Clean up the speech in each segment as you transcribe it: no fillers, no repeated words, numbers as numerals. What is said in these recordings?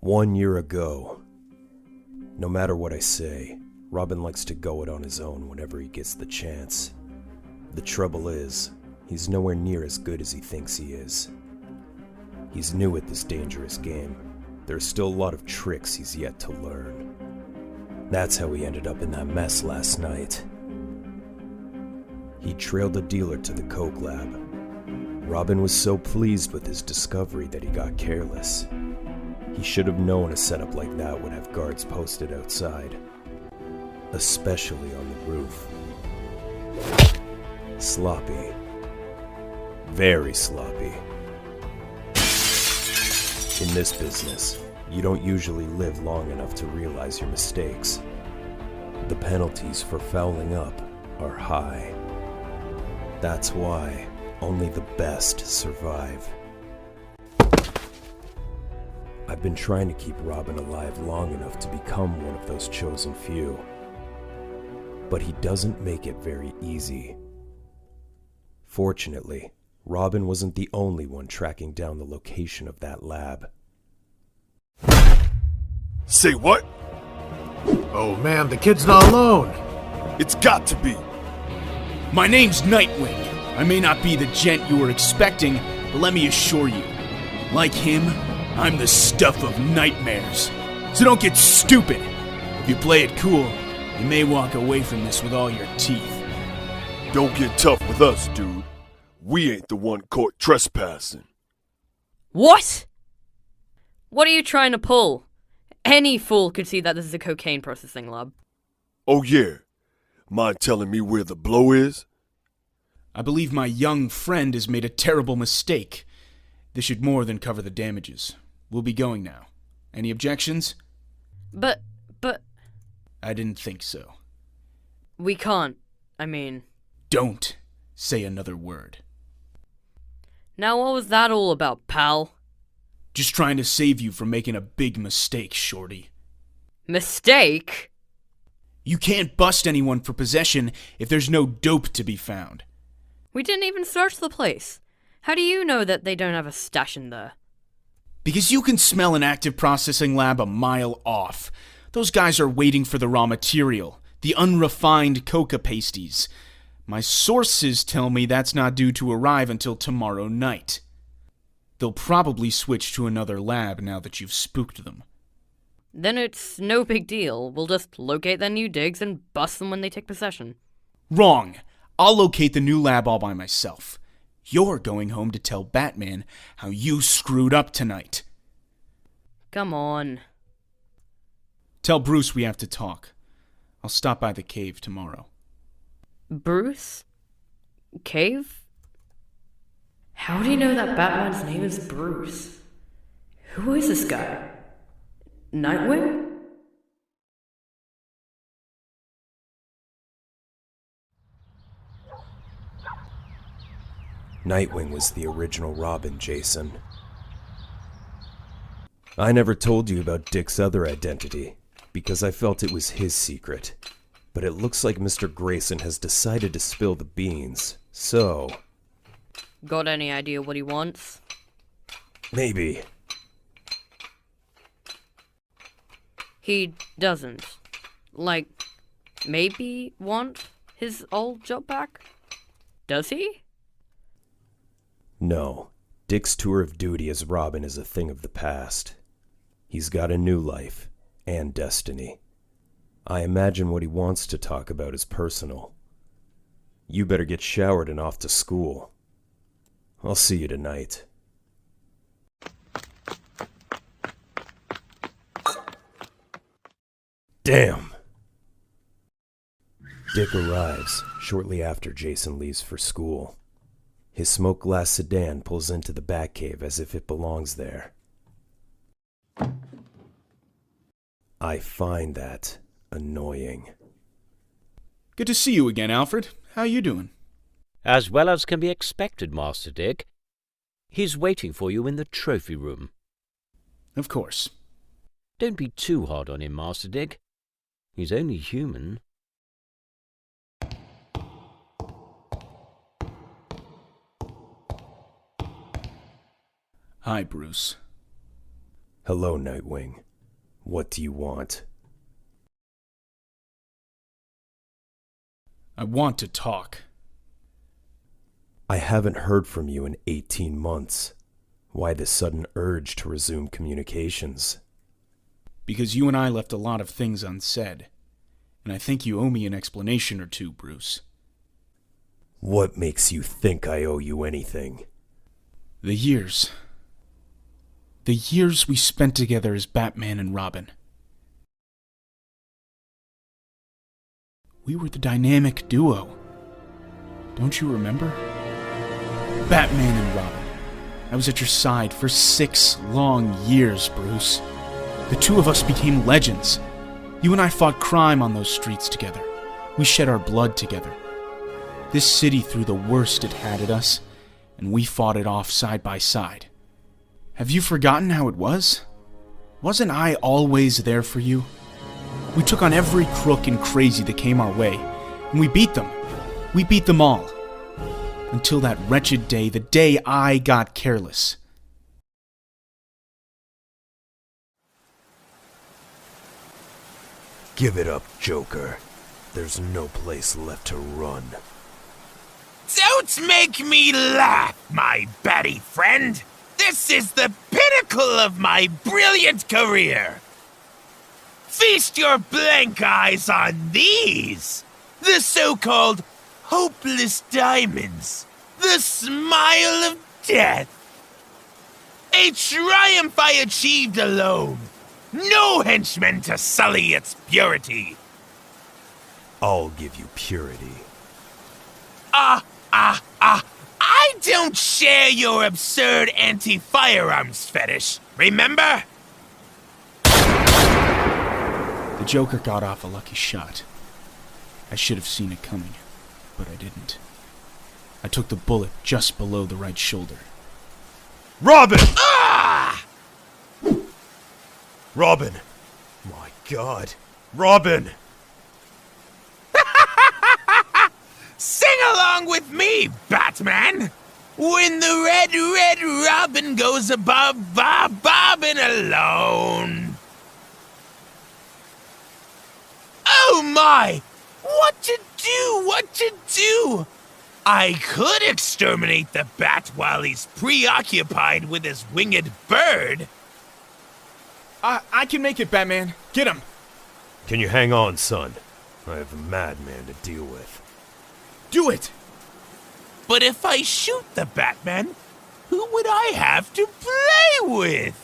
1 year ago. No matter what I say, Robin likes to go it on his own whenever he gets the chance. The trouble is, he's nowhere near as good as he thinks he is. He's new at this dangerous game. There's still a lot of tricks he's yet to learn. That's how he ended up in that mess last night. He trailed a dealer to the coke lab. Robin was so pleased with his discovery that he got careless. He should have known a setup like that would have guards posted outside, especially on the roof. Sloppy. Very sloppy. In this business, you don't usually live long enough to realize your mistakes. The penalties for fouling up are high. That's why only the best survive. I've been trying to keep Robin alive long enough to become one of those chosen few. But he doesn't make it very easy. Fortunately, Robin wasn't the only one tracking down the location of that lab. Say what? Oh man, the kid's not alone. It's got to be. My name's Nightwing. I may not be the gent you were expecting, but let me assure you, like him, I'm the stuff of nightmares. So don't get stupid. If you play it cool, you may walk away from this with all your teeth. Don't get tough with us, dude. We ain't the one caught trespassing. What? What are you trying to pull? Any fool could see that this is a cocaine processing lab. Oh yeah. Mind telling me where the blow is? I believe my young friend has made a terrible mistake. This should more than cover the damages. We'll be going now. Any objections? But... I didn't think so. we can't. Don't say another word. Now what was that all about, pal? Just trying to save you from making a big mistake, Shorty. Mistake? You can't bust anyone for possession if there's no dope to be found. We didn't even search the place. How do you know that they don't have a stash in there? Because you can smell an active processing lab a mile off. Those guys are waiting for the raw material, the unrefined coca pasties. My sources tell me that's not due to arrive until tomorrow night. They'll probably switch to another lab now that you've spooked them. Then it's no big deal. We'll just locate their new digs and bust them when they take possession. Wrong. I'll locate the new lab all by myself. You're going home to tell Batman how you screwed up tonight. Come on. Tell Bruce we have to talk. I'll stop by the cave tomorrow. Bruce? Cave? How do you know that Batman's name is Bruce? Who is this guy? Nightwing? Nightwing was the original Robin, Jason. I never told you about Dick's other identity, because I felt it was his secret. But it looks like Mr. Grayson has decided to spill the beans, so... Got any idea what he wants? Maybe. He doesn't. Maybe want his old job back? Does he? No. Dick's tour of duty as Robin is a thing of the past. He's got a new life, and destiny. I imagine what he wants to talk about is personal. You better get showered and off to school. I'll see you tonight. Damn! Dick arrives shortly after Jason leaves for school. His smoke glass sedan pulls into the Batcave as if it belongs there. I find that annoying. Good to see you again, Alfred. How you doing? As well as can be expected, Master Dick. He's waiting for you in the trophy room. Of course. Don't be too hard on him, Master Dick. He's only human. Hi, Bruce. Hello, Nightwing. What do you want? I want to talk. I haven't heard from you in 18 months. Why this sudden urge to resume communications? Because you and I left a lot of things unsaid, and I think you owe me an explanation or two, Bruce. What makes you think I owe you anything? The years we spent together as Batman and Robin. We were the dynamic duo. Don't you remember? Batman and Robin. I was at your side for 6 long years, Bruce. The two of us became legends. You and I fought crime on those streets together. We shed our blood together. This city threw the worst it had at us, and we fought it off side by side. Have you forgotten how it was? Wasn't I always there for you? We took on every crook and crazy that came our way, and we beat them. We beat them all. Until that wretched day, the day I got careless. Give it up, Joker. There's no place left to run. Don't make me laugh, my batty friend. This is the pinnacle of my brilliant career. Feast your blank eyes on these, the so-called hopeless diamonds, the smile of death. A triumph I achieved alone. No henchmen to sully its purity. I'll give you purity. I don't share your absurd anti-firearms fetish, remember? The Joker got off a lucky shot. I should have seen it coming, but I didn't. I took the bullet just below the right shoulder. Robin! Robin! My God. Robin! Sing along with me, Batman! When the red robin goes above, bobbing alone. Oh my! What to do? I could exterminate the bat while he's preoccupied with his winged bird. I can make it, Batman. Get him! Can you hang on, son? I have a madman to deal with. Do it! But if I shoot the Batman, who would I have to play with?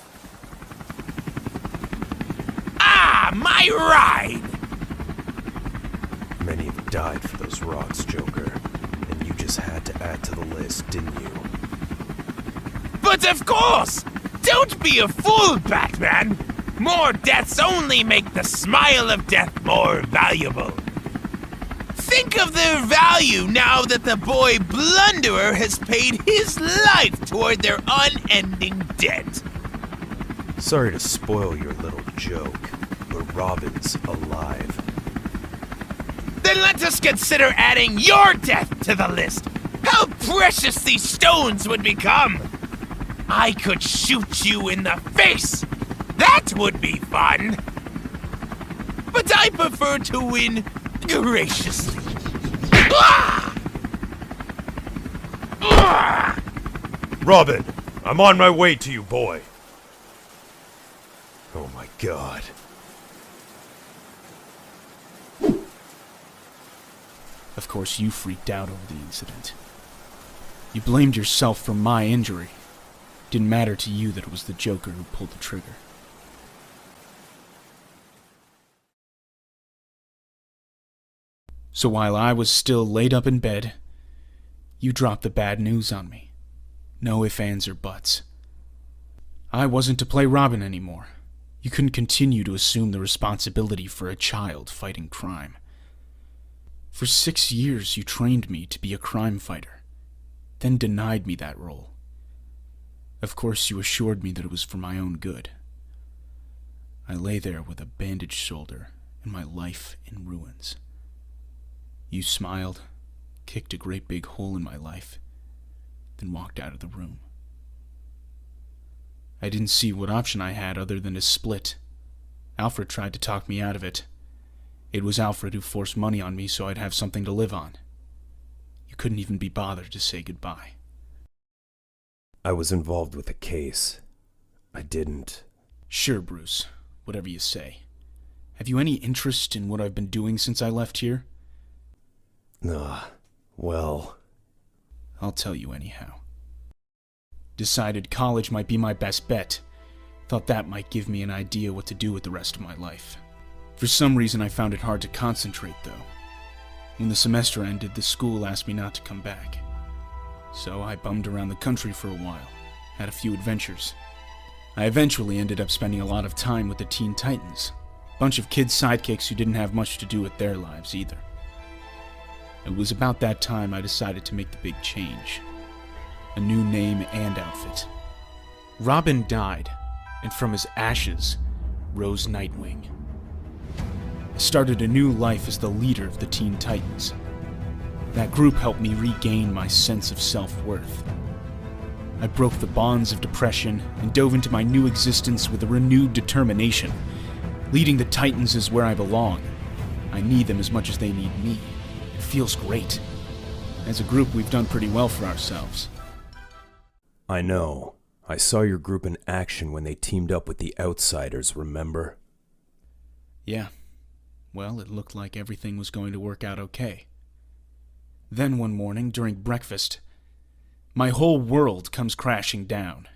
My ride! Many have died for those rocks, Joker. And you just had to add to the list, didn't you? But of course! Don't be a fool, Batman! More deaths only make the smile of death more valuable. Think of their value now that the boy Blunderer has paid his life toward their unending debt. Sorry to spoil your little joke, but Robin's alive. Then let us consider adding your death to the list. How precious these stones would become! I could shoot you in the face! That would be fun! But I prefer to win graciously. Robin, I'm on my way to you, boy. Oh my God. Of course, you freaked out over the incident. You blamed yourself for my injury. Didn't matter to you that it was the Joker who pulled the trigger. So while I was still laid up in bed, you dropped the bad news on me. No ifs, ands, or buts. I wasn't to play Robin anymore. You couldn't continue to assume the responsibility for a child fighting crime. For 6 years you trained me to be a crime fighter, then denied me that role. Of course you assured me that it was for my own good. I lay there with a bandaged shoulder and my life in ruins. You smiled, kicked a great big hole in my life, then walked out of the room. I didn't see what option I had other than to split. Alfred tried to talk me out of it. It was Alfred who forced money on me so I'd have something to live on. You couldn't even be bothered to say goodbye. I was involved with a case. I didn't. Sure, Bruce. Whatever you say. Have you any interest in what I've been doing since I left here? Well... I'll tell you anyhow. Decided college might be my best bet. Thought that might give me an idea what to do with the rest of my life. For some reason I found it hard to concentrate, though. When the semester ended, the school asked me not to come back. So I bummed around the country for a while, had a few adventures. I eventually ended up spending a lot of time with the Teen Titans. Bunch of kids' sidekicks who didn't have much to do with their lives either. It was about that time I decided to make the big change. A new name and outfit. Robin died, and from his ashes rose Nightwing. I started a new life as the leader of the Teen Titans. That group helped me regain my sense of self-worth. I broke the bonds of depression and dove into my new existence with a renewed determination. Leading the Titans is where I belong. I need them as much as they need me. It feels great. As a group, we've done pretty well for ourselves. I know. I saw your group in action when they teamed up with the Outsiders, remember? Yeah. Well, it looked like everything was going to work out okay. Then one morning, during breakfast, my whole world comes crashing down.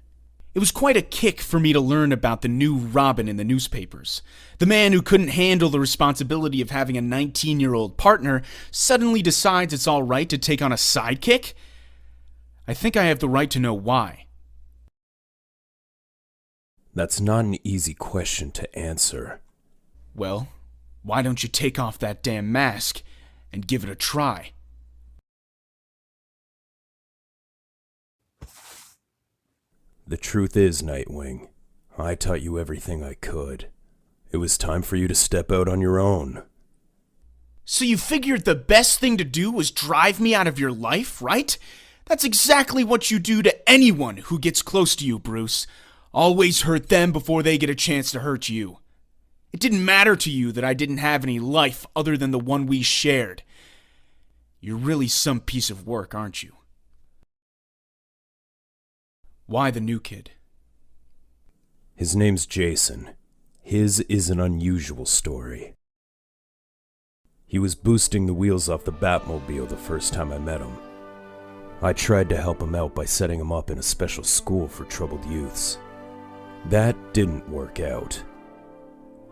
It was quite a kick for me to learn about the new Robin in the newspapers. The man who couldn't handle the responsibility of having a 19-year-old partner suddenly decides it's all right to take on a sidekick? I think I have the right to know why. That's not an easy question to answer. Well, why don't you take off that damn mask and give it a try? The truth is, Nightwing, I taught you everything I could. It was time for you to step out on your own. So you figured the best thing to do was drive me out of your life, right? That's exactly what you do to anyone who gets close to you, Bruce. Always hurt them before they get a chance to hurt you. It didn't matter to you that I didn't have any life other than the one we shared. You're really some piece of work, aren't you? Why the new kid? His name's Jason. His is an unusual story. He was boosting the wheels off the Batmobile the first time I met him. I tried to help him out by setting him up in a special school for troubled youths. That didn't work out.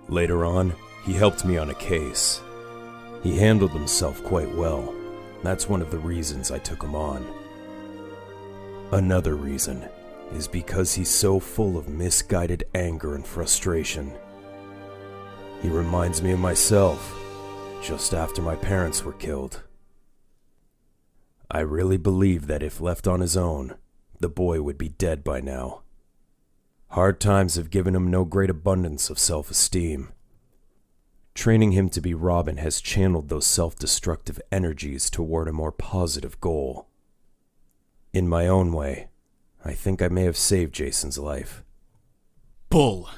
Later on, he helped me on a case. He handled himself quite well. That's one of the reasons I took him on. Another reason is because he's so full of misguided anger and frustration. He reminds me of myself, just after my parents were killed. I really believe that if left on his own, the boy would be dead by now. Hard times have given him no great abundance of self-esteem. Training him to be Robin has channeled those self-destructive energies toward a more positive goal. In my own way, I think I may have saved Jason's life. Bull.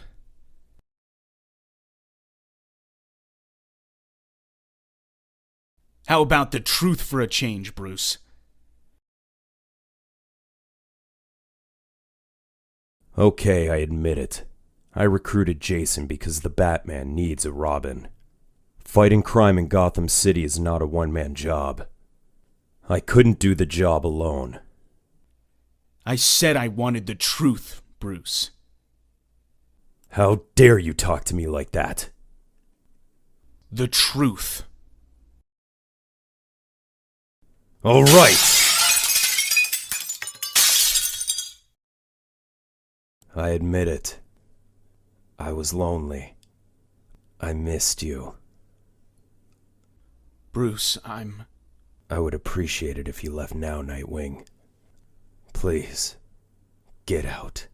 How about the truth for a change, Bruce? Okay, I admit it. I recruited Jason because the Batman needs a Robin. Fighting crime in Gotham City is not a one-man job. I couldn't do the job alone. I said I wanted the truth, Bruce. How dare you talk to me like that? The truth. All right. I admit it. I was lonely. I missed you. Bruce, I would appreciate it if you left now, Nightwing. Please, get out.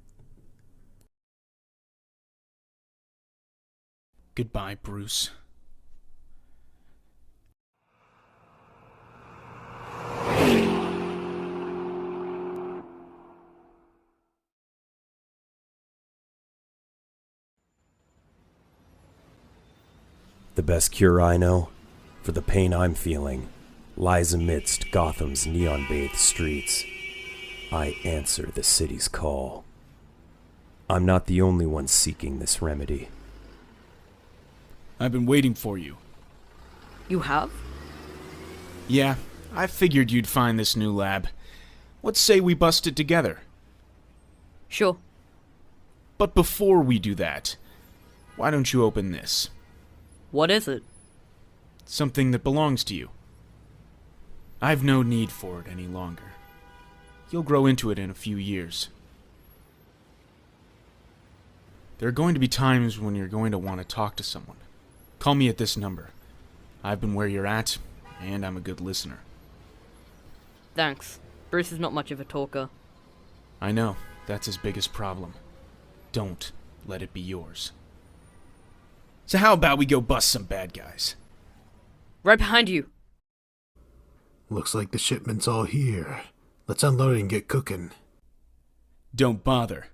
Goodbye, Bruce. The best cure I know, for the pain I'm feeling, lies amidst Gotham's neon-bathed streets. I answer the city's call. I'm not the only one seeking this remedy. I've been waiting for you. You have? Yeah, I figured you'd find this new lab. Let's say we bust it together. Sure. But before we do that, why don't you open this? What is it? Something that belongs to you. I've no need for it any longer. You'll grow into it in a few years. There are going to be times when you're going to want to talk to someone. Call me at this number. I've been where you're at, and I'm a good listener. Thanks. Bruce is not much of a talker. I know, that's his biggest problem. Don't let it be yours. So how about we go bust some bad guys? Right behind you. Looks like the shipment's all here. Let's unload it and get cooking. Don't bother.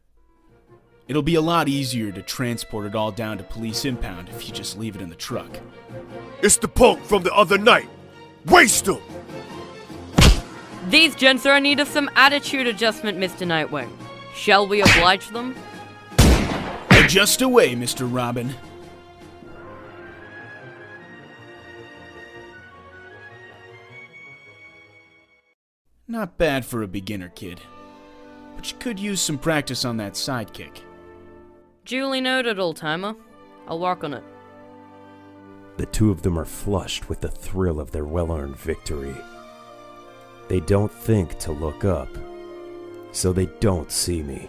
It'll be a lot easier to transport it all down to police impound if you just leave it in the truck. It's the punk from the other night. Waste him! These gents are in need of some attitude adjustment, Mr. Nightwing. Shall we oblige them? Adjust away, Mr. Robin. Not bad for a beginner, kid. But you could use some practice on that sidekick. Duly noted, old-timer. I'll work on it. The two of them are flushed with the thrill of their well-earned victory. They don't think to look up, so they don't see me.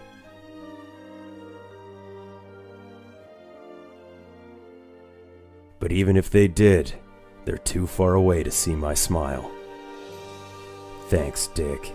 But even if they did, they're too far away to see my smile. Thanks, Dick.